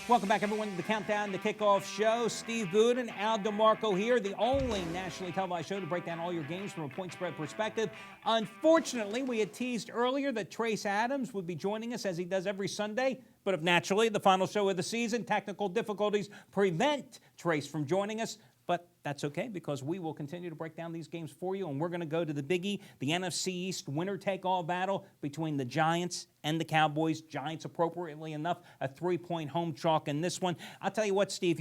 Welcome back, everyone, to the Countdown to Kickoff show. Steve Budin, Al DeMarco here, the only nationally televised show to break down all your games from a point spread perspective. Unfortunately, we had teased earlier that Trace Adams would be joining us as he does every Sunday. But if naturally, the final show of the season, technical difficulties prevent Trace from joining us. But that's okay, because we will continue to break down these games for you, and we're going to go to the biggie, the NFC East winner-take-all battle between the Giants and the Cowboys. Giants, appropriately enough, a 3-point home chalk in this one. I'll tell you what, Steve,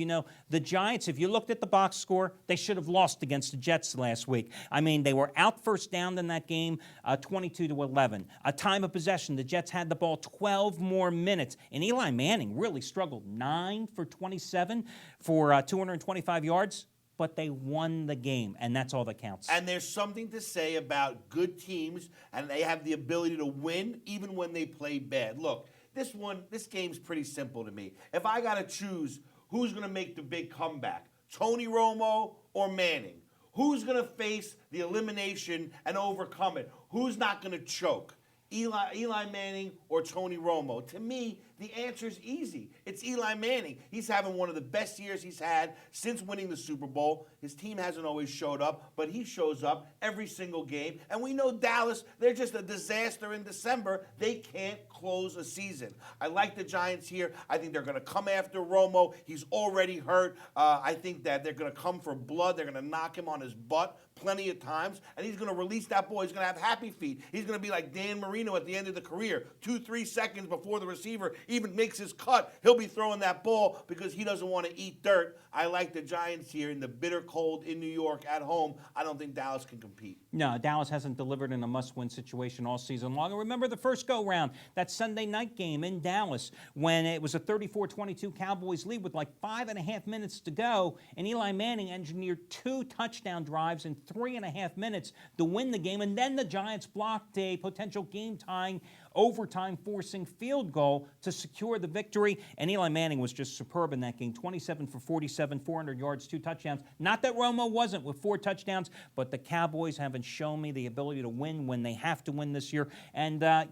the Giants, if you looked at the box score, they should have lost against the Jets last week. I mean, they were out first down in that game, 22-11. A time of possession, the Jets had the ball 12 more minutes, and Eli Manning really struggled, 9 for 27 for 225 yards. But they won the game, and that's all that counts. And there's something to say about good teams, and they have the ability to win even when they play bad. Look, this game's pretty simple to me. If I got to choose who's going to make the big comeback, Tony Romo or Manning, who's going to face the elimination and overcome it, who's not going to choke, Eli Manning or Tony Romo? To me, the answer is easy. It's Eli Manning. He's having one of the best years he's had since winning the Super Bowl. His team hasn't always showed up, but he shows up every single game. And we know Dallas, they're just a disaster in December. They can't close a season. I like the Giants here. I think they're going to come after Romo. He's already hurt. I think that they're going to come for blood. They're going to knock him on his butt plenty of times, and he's going to release that ball. He's going to have happy feet. He's going to be like Dan Marino at the end of the career. 2-3 seconds before the receiver even makes his cut, he'll be throwing that ball because he doesn't want to eat dirt. I like the Giants here in the bitter cold in New York at home. I don't think Dallas can compete. No, Dallas hasn't delivered in a must-win situation all season long. And remember the first go-round, that Sunday night game in Dallas, when it was a 34-22 Cowboys lead with like 5.5 minutes to go, and Eli Manning engineered 2 touchdown drives in 3.5 minutes to win the game, and then the Giants blocked a potential game-tying, overtime-forcing field goal to secure the victory, and Eli Manning was just superb in that game, 27 for 47, 400 yards, 2 touchdowns. Not that Romo wasn't with 4 touchdowns, but the Cowboys haven't shown me the ability to win when they have to win this year, and the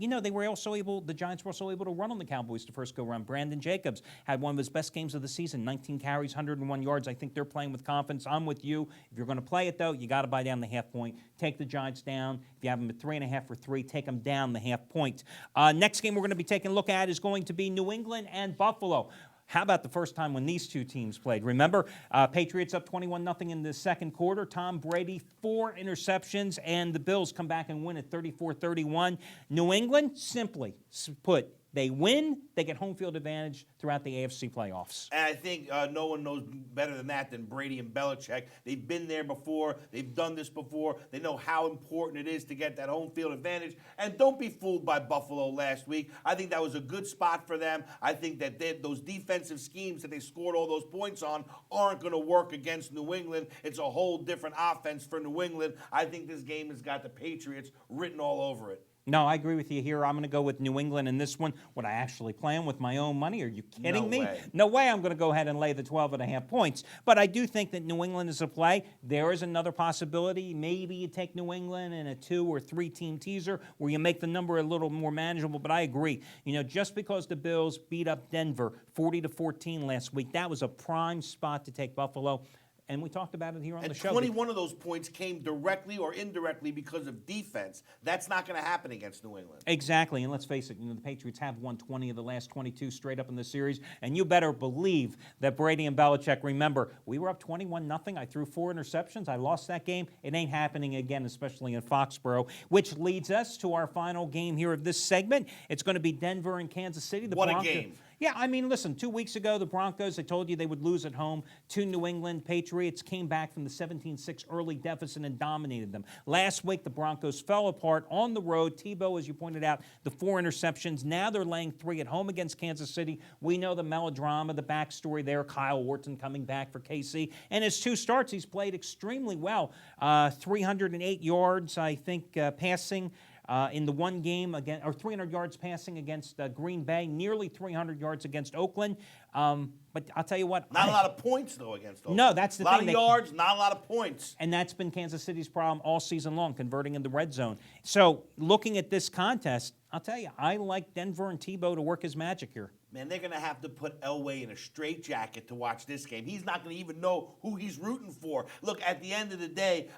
Giants were also able to run on the Cowboys the first go-round. Brandon Jacobs had one of his best games of the season, 19 carries, 101 yards. I think they're playing with confidence. I'm with you. If you're going to play it, though, you got to buy down the half point. Take the Giants down. If you have them at 3.5 or 3, take them down the half point. Next game we're going to be taking a look at is going to be New England and Buffalo. How about the first time when these two teams played? Remember, Patriots up 21-0 in the second quarter. Tom Brady, 4 interceptions, and the Bills come back and win at 34-31. New England, simply put, they win, they get home field advantage throughout the AFC playoffs. And I think no one knows better than that than Brady and Belichick. They've been there before. They've done this before. They know how important it is to get that home field advantage. And don't be fooled by Buffalo last week. I think that was a good spot for them. I think that those defensive schemes that they scored all those points on aren't going to work against New England. It's a whole different offense for New England. I think this game has got the Patriots written all over it. No, I agree with you here. I'm going to go with New England in this one. Would I actually play them with my own money? Are you kidding me? Way. No way I'm going to go ahead and lay the 12.5 points. But I do think that New England is a play. There is another possibility. Maybe you take New England in a 2 or 3 team teaser where you make the number a little more manageable. But I agree. Just because the Bills beat up Denver 40-14 last week, that was a prime spot to take Buffalo. And we talked about it here on the show. 21 of those points came directly or indirectly because of defense. That's not going to happen against New England. Exactly. And let's face it, the Patriots have won 20 of the last 22 straight up in the series. And you better believe that Brady and Belichick, remember, we were up 21-0. I threw 4 interceptions. I lost that game. It ain't happening again, especially in Foxborough, which leads us to our final game here of this segment. It's going to be Denver and Kansas City. What a game. Yeah, I mean, listen, 2 weeks ago, the Broncos, I told you they would lose at home to New England. Patriots came back from the 17-6 early deficit and dominated them. Last week, the Broncos fell apart on the road. Tebow, as you pointed out, the 4 interceptions. Now they're laying 3 at home against Kansas City. We know the melodrama, the backstory there. Kyle Orton coming back for KC. And his 2 starts, he's played extremely well. 308 yards, I think, passing. In the one game, again, or 300 yards passing against Green Bay, nearly 300 yards against Oakland. But I'll tell you what. Not a lot of points, though, against Oakland. No, that's the thing. A lot of yards, not a lot of points. And that's been Kansas City's problem all season long, converting in the red zone. So looking at this contest, I'll tell you, I like Denver and Tebow to work his magic here. Man, they're going to have to put Elway in a straitjacket to watch this game. He's not going to even know who he's rooting for. Look, at the end of the day,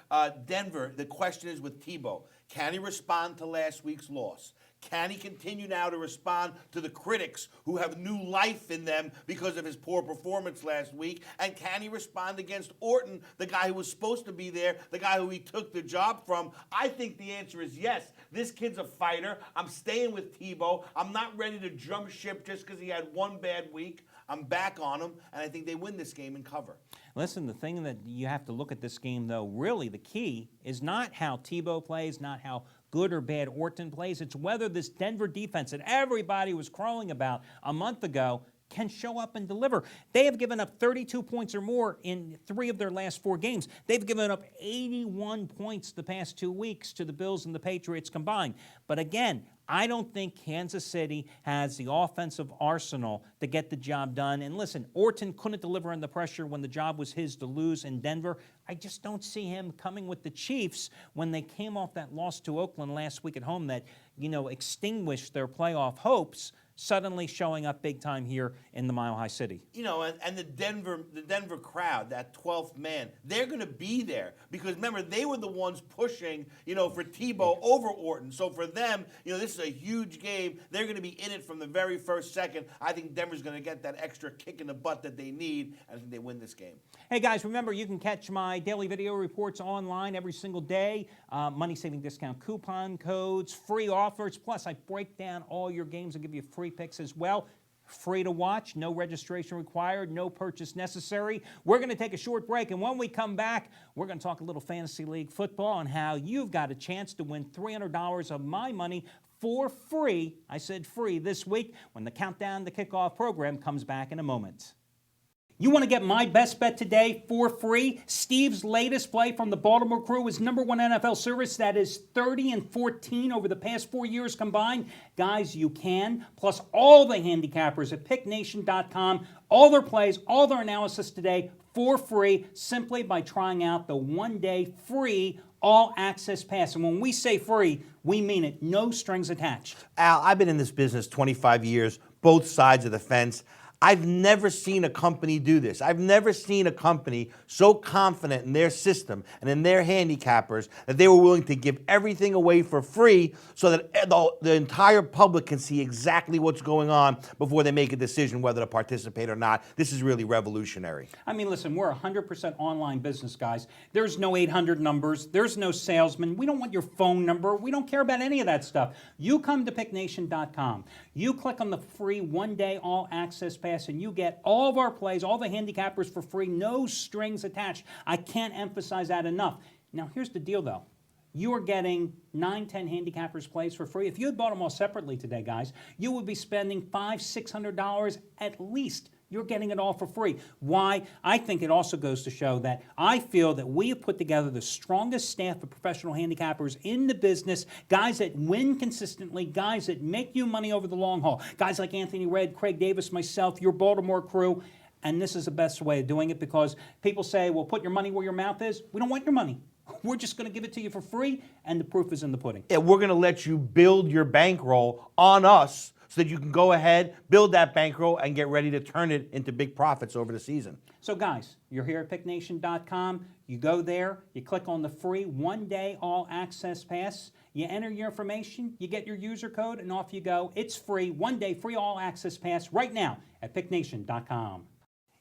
Denver, the question is with Tebow. Can he respond to last week's loss? Can he continue now to respond to the critics who have new life in them because of his poor performance last week? And can he respond against Orton, the guy who was supposed to be there, the guy who he took the job from? I think the answer is yes. This kid's a fighter. I'm staying with Tebow. I'm not ready to jump ship just because he had one bad week. I'm back on him, and I think they win this game and cover. Listen, the thing that you have to look at this game, though, really the key is not how Tebow plays, not how good or bad Orton plays. It's whether this Denver defense that everybody was crowing about a month ago can show up and deliver. They have given up 32 points or more in 3 of their last 4 games. They've given up 81 points the past 2 weeks to the Bills and the Patriots combined. But again, I don't think Kansas City has the offensive arsenal to get the job done. And listen, Orton couldn't deliver under pressure when the job was his to lose in Denver. I just don't see him coming with the Chiefs when they came off that loss to Oakland last week at home that, extinguished their playoff hopes, suddenly showing up big time here in the Mile High City. And the Denver crowd, that 12th man, they're going to be there because remember they were the ones pushing, for Tebow over Orton. So for them, this is a huge game. They're going to be in it from the very first second. I think Denver's going to get that extra kick in the butt that they need, and I think they win this game. Hey guys, remember you can catch my daily video reports online every single day. Money-saving discount coupon codes, free offers. Plus, I break down all your games and give you free picks as well. Free to watch, no registration required, no purchase necessary. We're going to take a short break, and when we come back, we're going to talk a little Fantasy League football and how you've got a chance to win $300 of my money for free. I said free this week when the Countdown to Kickoff program comes back in a moment. You want to get my best bet today for free? Steve's latest play from the Baltimore Crew is #1 NFL service. That is 30-14 over the past 4 years combined. Guys, you can. Plus all the handicappers at picknation.com. All their plays, all their analysis today for free simply by trying out the 1-day free all-access pass. And when we say free, we mean it. No strings attached. Al, I've been in this business 25 years, both sides of the fence. I've never seen a company do this. I've never seen a company so confident in their system and in their handicappers that they were willing to give everything away for free so that the entire public can see exactly what's going on before they make a decision whether to participate or not. This is really revolutionary. I mean, listen, we're 100% online business, guys. There's no 800 numbers. There's no salesman. We don't want your phone number. We don't care about any of that stuff. You come to picknation.com. You click on the free 1-day all-access pass, and you get all of our plays, all the handicappers for free, no strings attached. I can't emphasize that enough. Now, here's the deal, though. You are getting 9, 10 handicappers plays for free. If you had bought them all separately today, guys, you would be spending $500, $600 at least. You're getting it all for free. Why? I think it also goes to show that I feel that we have put together the strongest staff of professional handicappers in the business, guys that win consistently, guys that make you money over the long haul, guys like Anthony Red, Craig Davis, myself, your Baltimore Crew. And this is the best way of doing it because people say, well, put your money where your mouth is. We don't want your money. We're just going to give it to you for free, and the proof is in the pudding. Yeah, we're going to let you build your bankroll on us so that you can go ahead, build that bankroll, and get ready to turn it into big profits over the season. So guys, you're here at picknation.com. You go there, you click on the free 1-day all-access pass. You enter your information, you get your user code, and off you go. It's free, 1-day free all-access pass right now at picknation.com.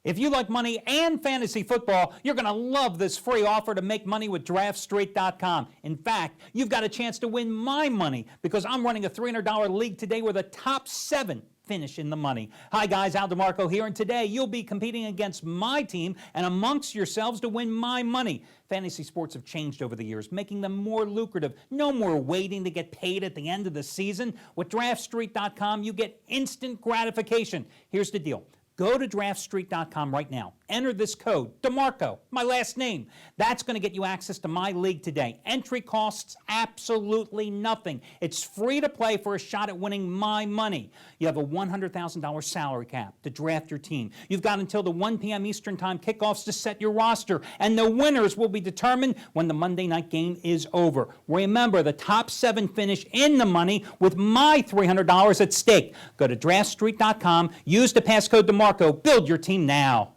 If you like money and fantasy football, you're going to love this free offer to make money with DraftStreet.com. In fact, you've got a chance to win my money because I'm running a $300 league today where the top 7 finish in the money. Hi guys, Al DeMarco here, and today you'll be competing against my team and amongst yourselves to win my money. Fantasy sports have changed over the years, making them more lucrative. No more waiting to get paid at the end of the season. With DraftStreet.com, you get instant gratification. Here's the deal. Go to draftstreet.com right now. Enter this code, DeMarco, my last name. That's going to get you access to my league today. Entry costs absolutely nothing. It's free to play for a shot at winning my money. You have a $100,000 salary cap to draft your team. You've got until the 1 p.m. Eastern Time kickoffs to set your roster, and the winners will be determined when the Monday night game is over. Remember, the top 7 finish in the money with my $300 at stake. Go to draftstreet.com, use the passcode DeMarco, build your team now.